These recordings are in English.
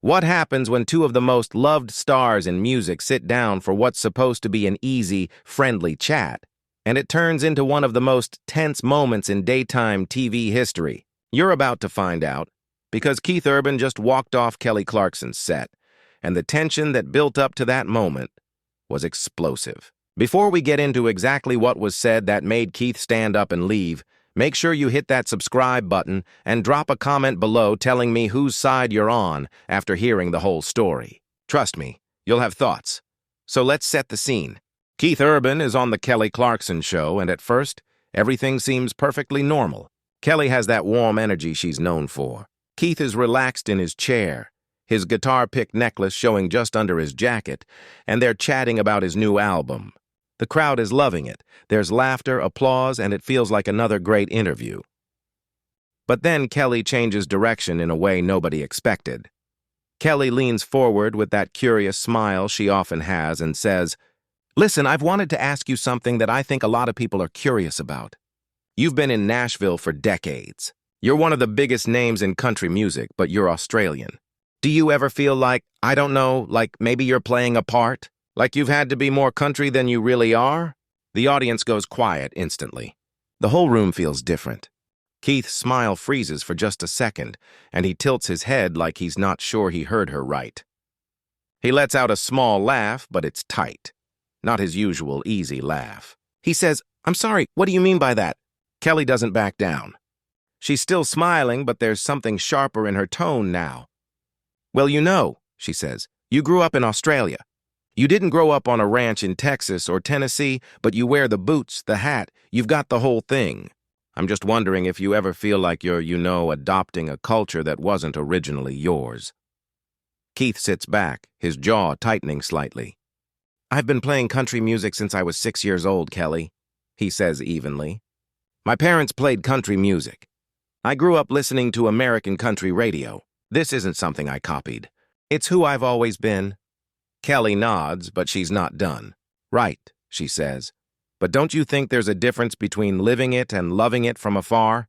What happens when two of the most loved stars in music sit down for what's supposed to be an easy, friendly chat, and it turns into one of the most tense moments in daytime TV history? You're about to find out, because Keith Urban just walked off Kelly Clarkson's set, and the tension that built up to that moment was explosive. Before we get into exactly what was said that made Keith stand up and leave, make sure you hit that subscribe button and drop a comment below telling me whose side you're on after hearing the whole story. Trust me, you'll have thoughts. So let's set the scene. Keith Urban is on the Kelly Clarkson show, and at first, everything seems perfectly normal. Kelly has that warm energy she's known for. Keith is relaxed in his chair, his guitar-pick necklace showing just under his jacket, and they're chatting about his new album. The crowd is loving it. There's laughter, applause, and it feels like another great interview. But then Kelly changes direction in a way nobody expected. Kelly leans forward with that curious smile she often has and says, "Listen, I've wanted to ask you something that I think a lot of people are curious about. You've been in Nashville for decades. You're one of the biggest names in country music, but you're Australian. Do you ever feel like, I don't know, like maybe you're playing a part? Like you've had to be more country than you really are?" The audience goes quiet instantly. The whole room feels different. Keith's smile freezes for just a second, and he tilts his head like he's not sure he heard her right. He lets out a small laugh, but it's tight. Not his usual easy laugh. He says, "I'm sorry, what do you mean by that?" Kelly doesn't back down. She's still smiling, but there's something sharper in her tone now. "Well, you know," she says, "you grew up in Australia. You didn't grow up on a ranch in Texas or Tennessee, but you wear the boots, the hat, you've got the whole thing. I'm just wondering if you ever feel like you're, adopting a culture that wasn't originally yours." Keith sits back, his jaw tightening slightly. "I've been playing country music since I was 6 years old, Kelly," he says evenly. "My parents played country music. I grew up listening to American country radio. This isn't something I copied. It's who I've always been." Kelly nods, but she's not done. "Right," she says. "But don't you think there's a difference between living it and loving it from afar?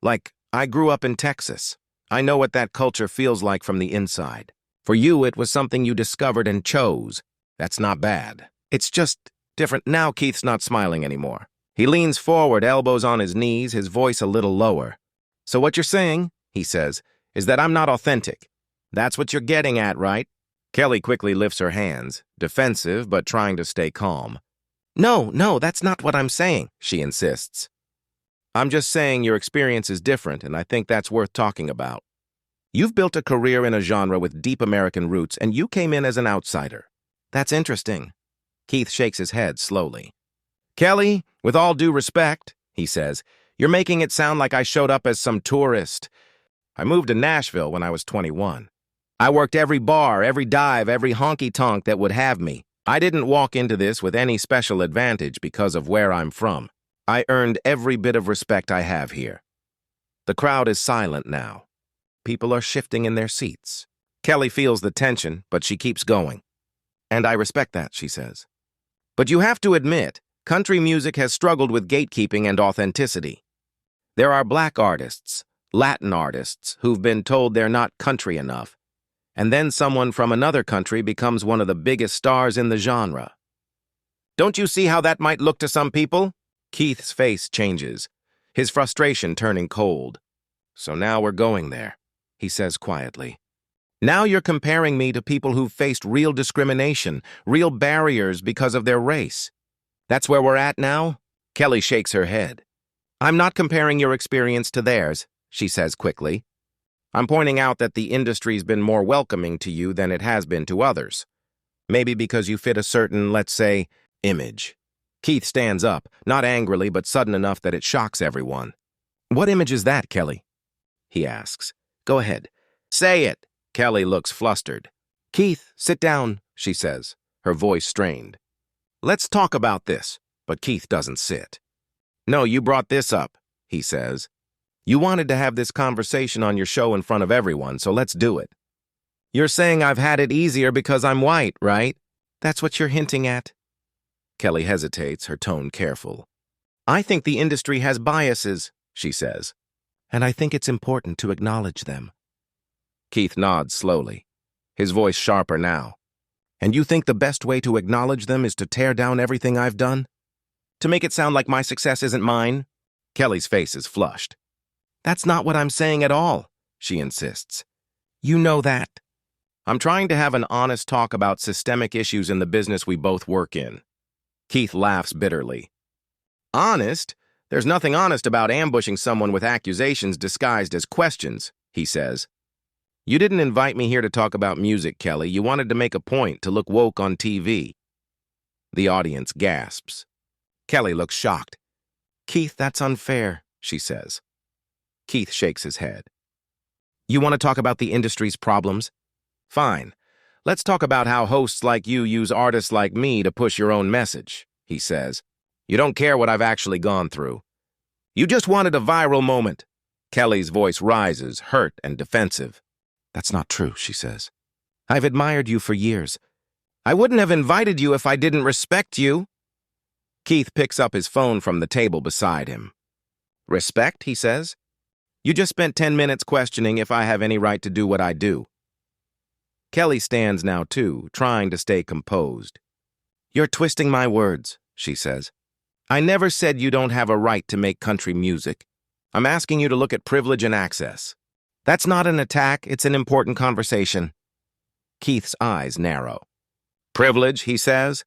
Like, I grew up in Texas. I know what that culture feels like from the inside. For you, it was something you discovered and chose. That's not bad. It's just different." Now Keith's not smiling anymore. He leans forward, elbows on his knees, his voice a little lower. "So what you're saying," he says, "is that I'm not authentic. That's what you're getting at, right?" Kelly quickly lifts her hands, defensive but trying to stay calm. No, that's not what I'm saying," she insists. "I'm just saying your experience is different, and I think that's worth talking about. You've built a career in a genre with deep American roots, and you came in as an outsider. That's interesting." Keith shakes his head slowly. "Kelly, with all due respect," he says, "you're making it sound like I showed up as some tourist. I moved to Nashville when I was 21. I worked every bar, every dive, every honky-tonk that would have me. I didn't walk into this with any special advantage because of where I'm from. I earned every bit of respect I have here." The crowd is silent now. People are shifting in their seats. Kelly feels the tension, but she keeps going. "And I respect that," she says. "But you have to admit, country music has struggled with gatekeeping and authenticity. There are black artists, Latin artists, who've been told they're not country enough. And then someone from another country becomes one of the biggest stars in the genre. Don't you see how that might look to some people?" Keith's face changes, his frustration turning cold. "So now we're going there," he says quietly. "Now you're comparing me to people who've faced real discrimination, real barriers because of their race. That's where we're at now?" Kelly shakes her head. "I'm not comparing your experience to theirs," she says quickly. "I'm pointing out that the industry's been more welcoming to you than it has been to others. Maybe because you fit a certain, let's say, image." Keith stands up, not angrily but sudden enough that it shocks everyone. "What image is that, Kelly?" he asks. "Go ahead. Say it." Kelly looks flustered. "Keith, sit down," she says, her voice strained. "Let's talk about this." But Keith doesn't sit. "No, you brought this up," he says. "You wanted to have this conversation on your show in front of everyone, so let's do it. You're saying I've had it easier because I'm white, right? That's what you're hinting at?" Kelly hesitates, her tone careful. "I think the industry has biases," she says, "and I think it's important to acknowledge them." Keith nods slowly. his voice sharper now. And you think the best way to acknowledge them is to tear down everything I've done? To make it sound like my success isn't mine? Kelly's face is flushed. That's not what I'm saying at all, she insists. You know that. I'm trying to have an honest talk about systemic issues in the business we both work in. Keith laughs bitterly. Honest? There's nothing honest about ambushing someone with accusations disguised as questions, he says. You didn't invite me here to talk about music, Kelly. You wanted to make a point, to look woke on TV. The audience gasps. Kelly looks shocked. Keith, that's unfair, she says. Keith shakes his head. You want to talk about the industry's problems? Fine. Let's talk about how hosts like you use artists like me to push your own message, he says. You don't care what I've actually gone through. You just wanted a viral moment. Kelly's voice rises, hurt and defensive. That's not true, she says. I've admired you for years. I wouldn't have invited you if I didn't respect you. Keith picks up his phone from the table beside him. Respect, he says. You just spent 10 minutes questioning if I have any right to do what I do. Kelly stands now too, trying to stay composed. You're twisting my words, she says. I never said you don't have a right to make country music. I'm asking you to look at privilege and access. That's not an attack, it's an important conversation. Keith's eyes narrow. Privilege, he says.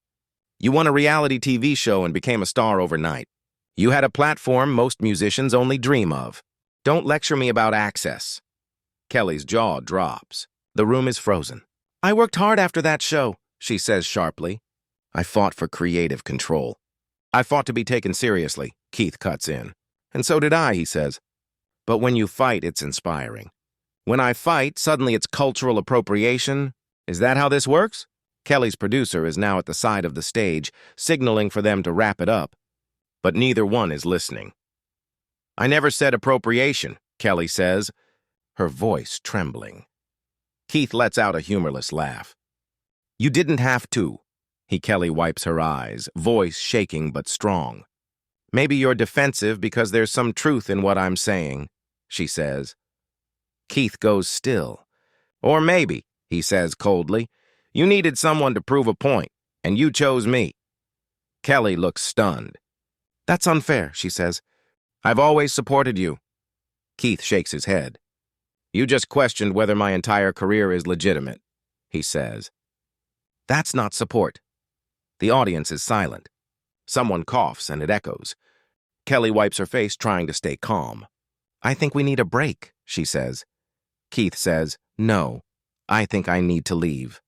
You won a reality TV show and became a star overnight. You had a platform most musicians only dream of. Don't lecture me about access. Kelly's jaw drops. The room is frozen. I worked hard after that show, she says sharply. I fought for creative control. I fought to be taken seriously, Keith cuts in. And so did I, he says. But when you fight, it's inspiring. When I fight, suddenly it's cultural appropriation. Is that how this works? Kelly's producer is now at the side of the stage, signaling for them to wrap it up. But neither one is listening. I never said appropriation, Kelly says, her voice trembling. Keith lets out a humorless laugh. You didn't have to. Kelly wipes her eyes, voice shaking but strong. Maybe you're defensive because there's some truth in what I'm saying, she says. Keith goes still. Or maybe, he says coldly, you needed someone to prove a point, and you chose me. Kelly looks stunned. That's unfair, she says. I've always supported you. Keith shakes his head. You just questioned whether my entire career is legitimate, he says. That's not support. The audience is silent. Someone coughs and it echoes. Kelly wipes her face, trying to stay calm. I think we need a break, she says. Keith says, no, I think I need to leave.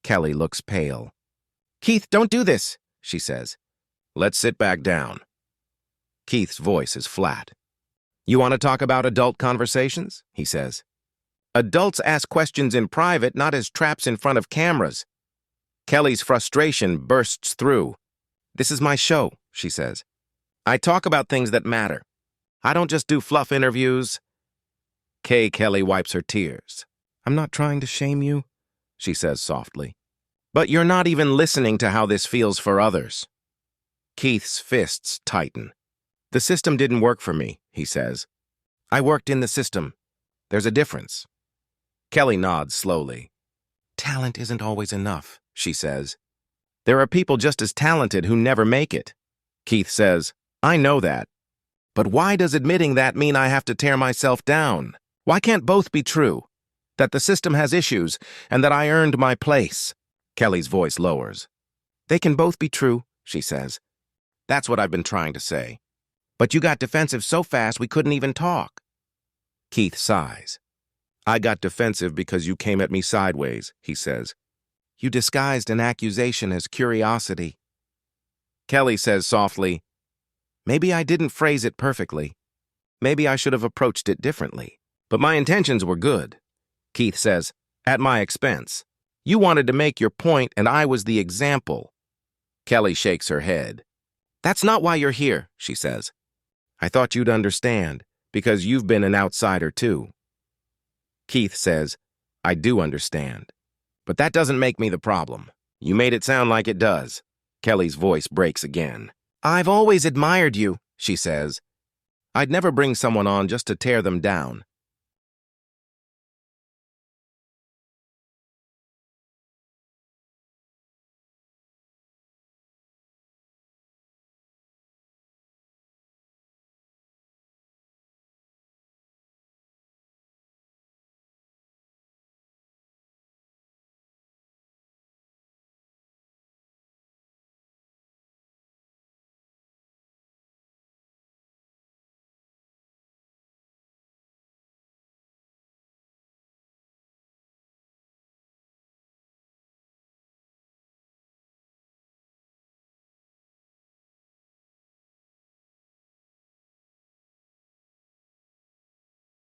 Kelly looks pale. Keith, don't do this, she says. Let's sit back down. Keith's voice is flat. You want to talk about adult conversations? He says. Adults ask questions in private, not as traps in front of cameras. Kelly's frustration bursts through. This is my show, she says. I talk about things that matter. I don't just do fluff interviews. Kelly wipes her tears. I'm not trying to shame you, she says softly. But you're not even listening to how this feels for others. Keith's fists tighten. The system didn't work for me, he says. I worked in the system. There's a difference. Kelly nods slowly. Talent isn't always enough, she says. There are people just as talented who never make it. Keith says, I know that. But why does admitting that mean I have to tear myself down? Why can't both be true? That the system has issues and that I earned my place. Kelly's voice lowers. They can both be true, she says. That's what I've been trying to say. But you got defensive so fast we couldn't even talk. Keith sighs. I got defensive because you came at me sideways, he says. You disguised an accusation as curiosity. Kelly says softly, maybe I didn't phrase it perfectly. Maybe I should have approached it differently. But my intentions were good. Keith says, at my expense. You wanted to make your point and I was the example. Kelly shakes her head. That's not why you're here, she says. I thought you'd understand, because you've been an outsider too. Keith says, I do understand. But that doesn't make me the problem. You made it sound like it does. Kelly's voice breaks again. I've always admired you, she says. I'd never bring someone on just to tear them down.